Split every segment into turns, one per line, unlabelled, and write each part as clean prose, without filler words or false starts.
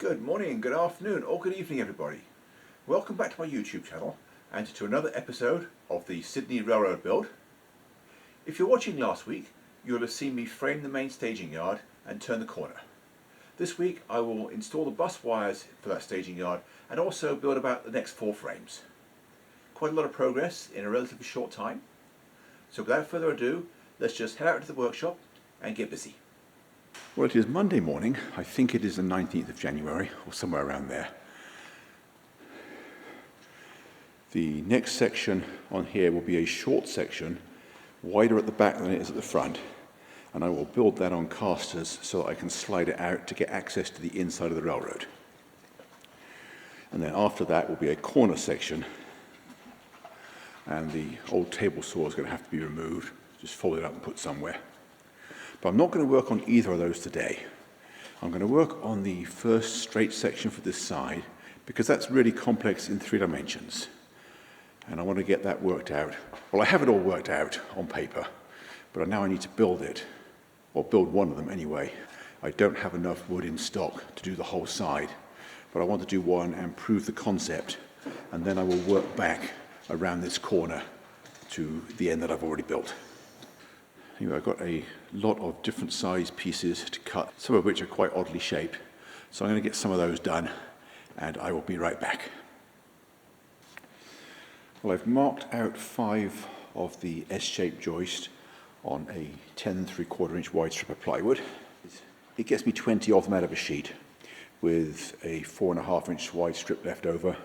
Good morning, good afternoon, or good evening everybody. Welcome back to my YouTube channel and to another episode of the Sydney Railroad build. If you're watching last week, you will have seen me frame the main staging yard and turn the corner. This week I will install the bus wires for that staging yard and also build about the next 4 frames. Quite a lot of progress in a relatively short time. So without further ado, let's just head out to the workshop and get busy. Well, it is Monday morning. I think it is the 19th of January or somewhere around there. The next section on here will be a short section, wider at the back than it is at the front, and I will build that on casters so that I can slide it out to get access to the inside of the railroad. And then after that will be a corner section, and the old table saw is going to have to be removed, just fold it up and put somewhere. But I'm not going to work on either of those today. I'm going to work on the first straight section for this side because that's really complex in 3 dimensions. And I want to get that worked out. Well, I have it all worked out on paper, but now I need to build it, or build one of them anyway. I don't have enough wood in stock to do the whole side, but I want to do one and prove the concept, and then I will work back around this corner to the end that I've already built. Anyway, I've got a lot of different size pieces to cut, some of which are quite oddly shaped. So I'm going to get some of those done, and I will be right back. Well, I've marked out 5 of the S-shaped joist on a 10 3/4 inch wide strip of plywood. It gets me 20 of them out of a sheet, with a 4.5 inch wide strip left over.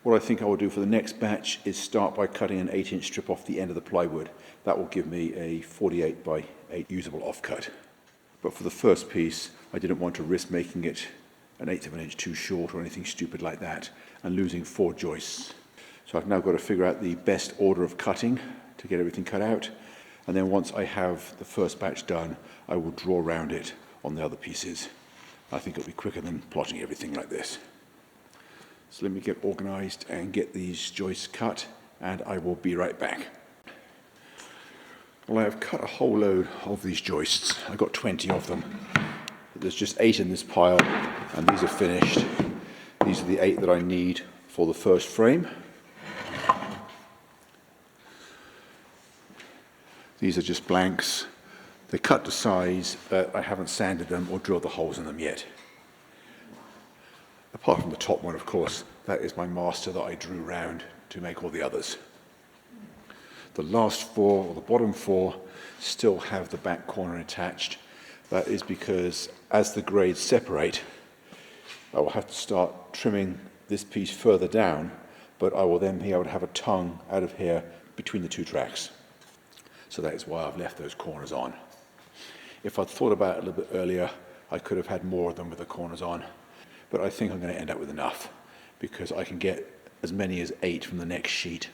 What I think I will do for the next batch is start by cutting an 8 inch strip off the end of the plywood. That will give me a 48 by 8 usable offcut. But for the first piece, I didn't want to risk making it an 1/8 of an inch too short or anything stupid like that, and losing 4 joists. So I've now got to figure out the best order of cutting to get everything cut out. And then once I have the first batch done, I will draw around it on the other pieces. I think it'll be quicker than plotting everything like this. So let me get organized and get these joists cut, and I will be right back. Well, I have cut a whole load of these joists. I've got 20 of them. There's just 8 in this pile, and these are finished. These are the 8 that I need for the first frame. These are just blanks. They're cut to size, but I haven't sanded them or drilled the holes in them yet. Apart from the top one, of course, that is my master that I drew round to make all the others. The last 4, or the bottom 4, still have the back corner attached. That is because as the grades separate, I will have to start trimming this piece further down, but I will then be able to have a tongue out of here between the 2 tracks. So that is why I've left those corners on. If I'd thought about it a little bit earlier, I could have had more of them with the corners on. But I think I'm going to end up with enough because I can get as many as 8 from the next sheet,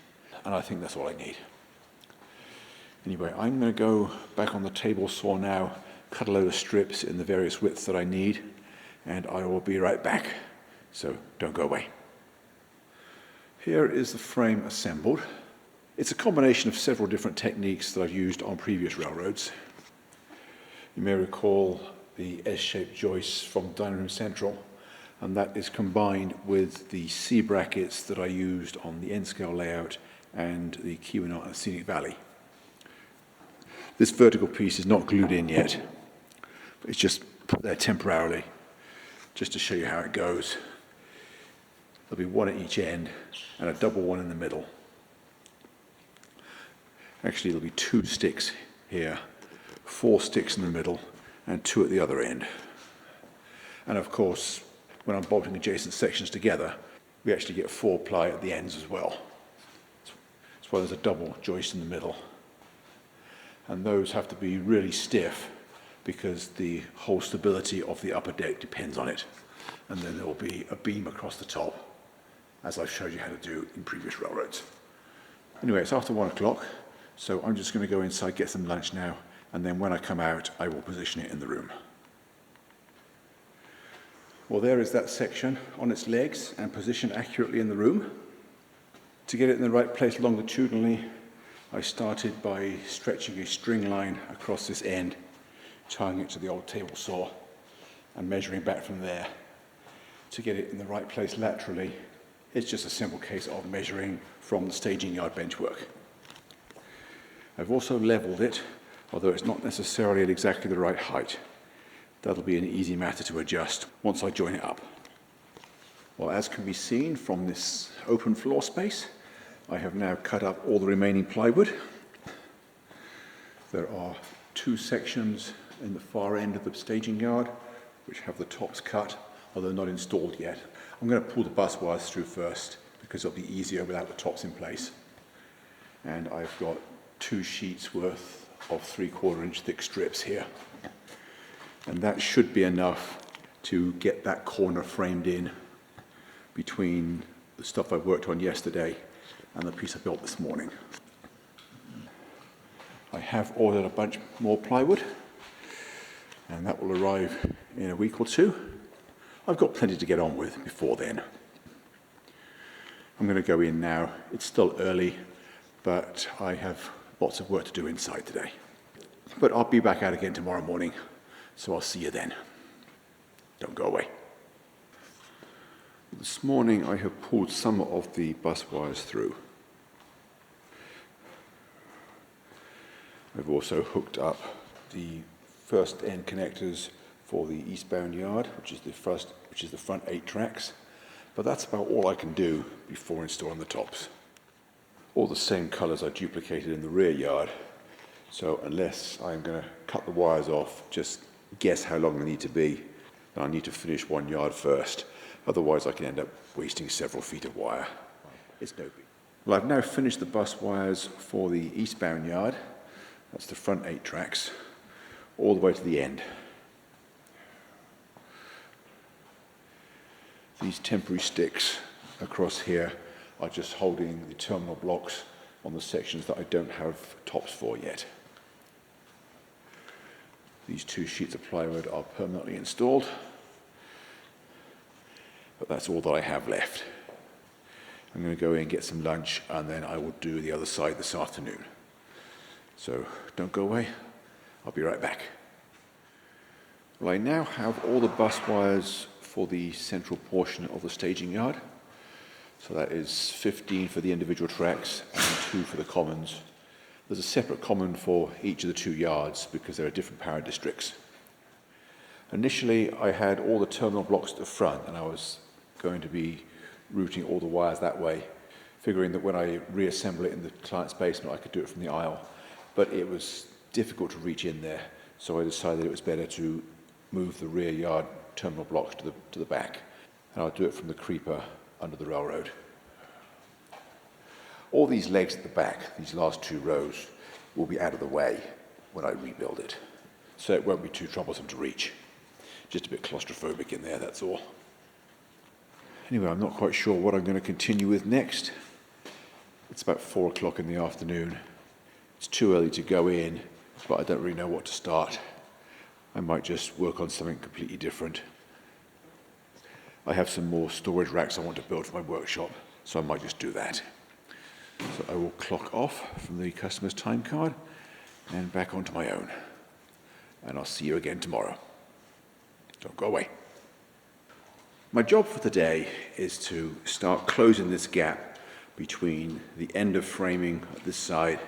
and I think that's all I need. Anyway, I'm going to go back on the table saw now, cut a load of strips in the various widths that I need, and I will be right back. So don't go away. Here is the frame assembled. It's a combination of several different techniques that I've used on previous railroads. You may recall the S-shaped joists from Dining Room Central, and that is combined with the C brackets that I used on the N-scale layout and the Keweenaw and Scenic Valley. This vertical piece is not glued in yet, but it's just put there temporarily, just to show you how it goes. There'll be 1 at each end and a double one in the middle. Actually, there'll be 2 sticks here, 4 sticks in the middle, and 2 at the other end. And of course, when I'm bolting adjacent sections together, we actually get 4 ply at the ends as well. That's why there's a double joist in the middle. And those have to be really stiff because the whole stability of the upper deck depends on it. And then there will be a beam across the top, as I've showed you how to do in previous railroads. Anyway, it's after 1 o'clock, so I'm just going to go inside, get some lunch now, and then when I come out, I will position it in the room. Well, there is that section on its legs and positioned accurately in the room. To get it in the right place longitudinally, I started by stretching a string line across this end, tying it to the old table saw, and measuring back from there. to get it in the right place laterally, it's just a simple case of measuring from the staging yard benchwork. I've also leveled it, although it's not necessarily at exactly the right height. That'll be an easy matter to adjust once I join it up. Well, as can be seen from this open floor space, I have now cut up all the remaining plywood. There are 2 sections in the far end of the staging yard which have the tops cut, although not installed yet. I'm going to pull the bus wires through first because it'll be easier without the tops in place. And I've got 2 sheets worth of 3/4 inch thick strips here. And that should be enough to get that corner framed in between the stuff I worked on yesterday and the piece I built this morning. I have ordered a bunch more plywood, and that will arrive in a week or 2. I've got plenty to get on with before then. I'm going to go in now. It's still early, but I have lots of work to do inside today. But I'll be back out again tomorrow morning, so I'll see you then. Don't go away. This morning I have pulled some of the bus wires through. I've also hooked up the first end connectors for the eastbound yard, which is the front 8 tracks. But that's about all I can do before installing the tops. All the same colours are duplicated in the rear yard, so unless I'm going to cut the wires off, just guess how long they need to be, then I need to finish 1 yard first. Otherwise I can end up wasting several feet of wire. It's no big. Well, I've now finished the bus wires for the eastbound yard. That's the front 8 tracks, all the way to the end. These temporary sticks across here are just holding the terminal blocks on the sections that I don't have tops for yet. These 2 sheets of plywood are permanently installed, but that's all that I have left. I'm going to go in and get some lunch, and then I will do the other side this afternoon. So don't go away, I'll be right back. Well, I now have all the bus wires for the central portion of the staging yard. So that is 15 for the individual tracks and 2 for the commons. There's a separate common for each of the 2 yards because there are different power districts. Initially, I had all the terminal blocks at the front, and I was going to be routing all the wires that way, figuring that when I reassemble it in the client's basement, I could do it from the aisle. But it was difficult to reach in there, so I decided it was better to move the rear yard terminal blocks to the back, and I'll do it from the creeper under the railroad. All these legs at the back, these last 2 rows, will be out of the way when I rebuild it, so it won't be too troublesome to reach. Just a bit claustrophobic in there, that's all. Anyway, I'm not quite sure what I'm going to continue with next. It's about 4 o'clock in the afternoon. It's too early to go in, but I don't really know what to start. I might just work on something completely different. I have some more storage racks I want to build for my workshop, so I might just do that. So I will clock off from the customer's time card and back onto my own. And I'll see you again tomorrow. Don't go away. My job for the day is to start closing this gap between the end of framing at this side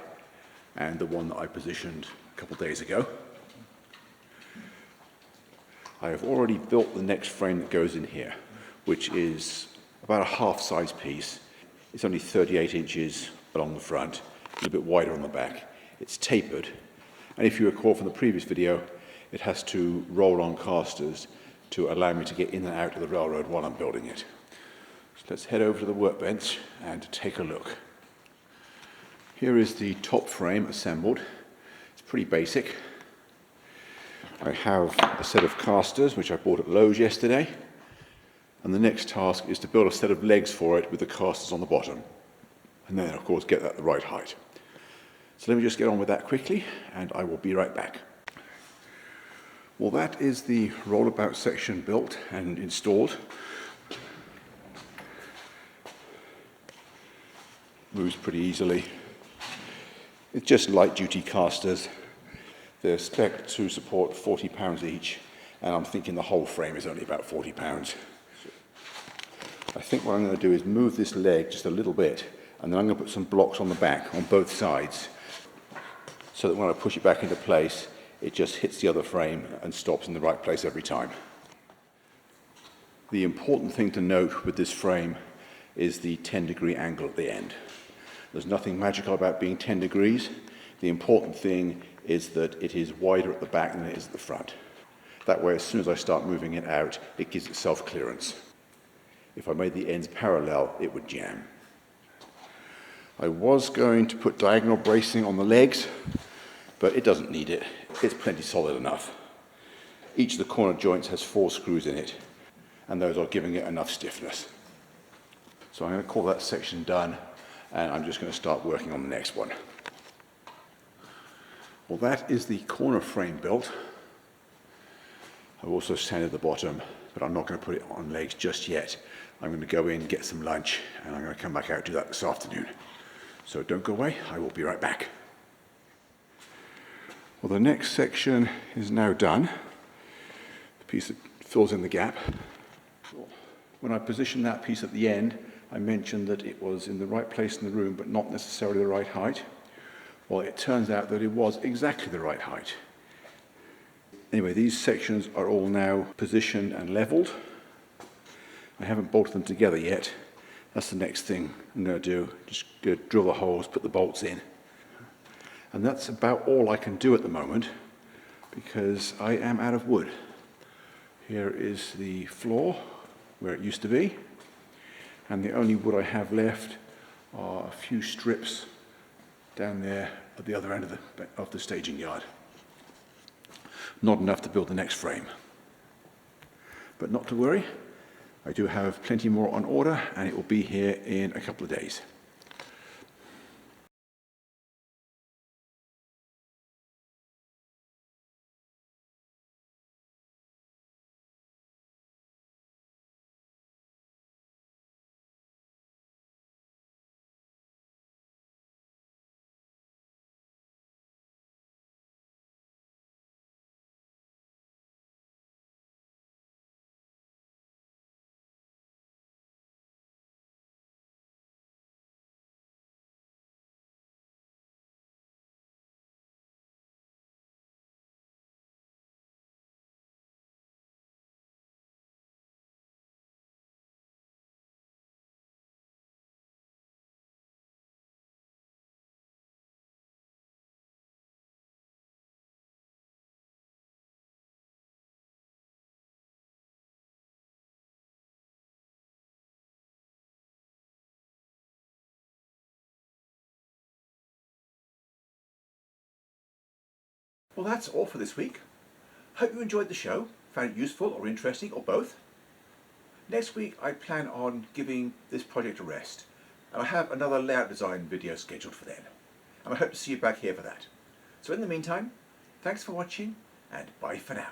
and the one that I positioned a couple of days ago. I have already built the next frame that goes in here, which is about a half-size piece. It's only 38 inches along the front, a little bit wider on the back. It's tapered, and if you recall from the previous video, it has to roll on casters to allow me to get in and out of the railroad while I'm building it. So let's head over to the workbench and take a look. Here is the top frame assembled. It's pretty basic. I have a set of casters, which I bought at Lowe's yesterday, and the next task is to build a set of legs for it with the casters on the bottom, and then, of course, get that the right height. So let me just get on with that quickly, and I will be right back. Well, that is the rollabout section built and installed. Moves pretty easily. It's just light-duty casters. They're spec'd to support 40 pounds each, and I'm thinking the whole frame is only about 40 pounds. I think what I'm going to do is move this leg just a little bit, and then I'm going to put some blocks on the back on both sides, so that when I push it back into place, it just hits the other frame and stops in the right place every time. The important thing to note with this frame is the 10-degree angle at the end. There's nothing magical about being 10 degrees. The important thing is that it is wider at the back than it is at the front. That way, as soon as I start moving it out, it gives itself clearance. If I made the ends parallel, it would jam. I was going to put diagonal bracing on the legs, but it doesn't need it. It's plenty solid enough. Each of the corner joints has 4 screws in it, and those are giving it enough stiffness. So I'm going to call that section done, and I'm just going to start working on the next one. Well, that is the corner frame built. I've also sanded the bottom, but I'm not going to put it on legs just yet. I'm going to go in, get some lunch, and I'm going to come back out and do that this afternoon. So don't go away, I will be right back. Well, the next section is now done. The piece that fills in the gap. When I positioned that piece at the end, I mentioned that it was in the right place in the room, but not necessarily the right height. Well, it turns out that it was exactly the right height. Anyway, these sections are all now positioned and leveled. I haven't bolted them together yet. That's the next thing I'm going to do. Just go drill the holes, put the bolts in. And that's about all I can do at the moment, because I am out of wood. Here is the floor, where it used to be. And the only wood I have left are a few strips down there at the other end of the staging yard. Not enough to build the next frame. But not to worry, I do have plenty more on order, and it will be here in a couple of days. Well, that's all for this week. Hope you enjoyed the show, found it useful or interesting, or both. Next week I plan on giving this project a rest, and I have another layout design video scheduled for then. And I hope to see you back here for that. So in the meantime, thanks for watching, and bye for now.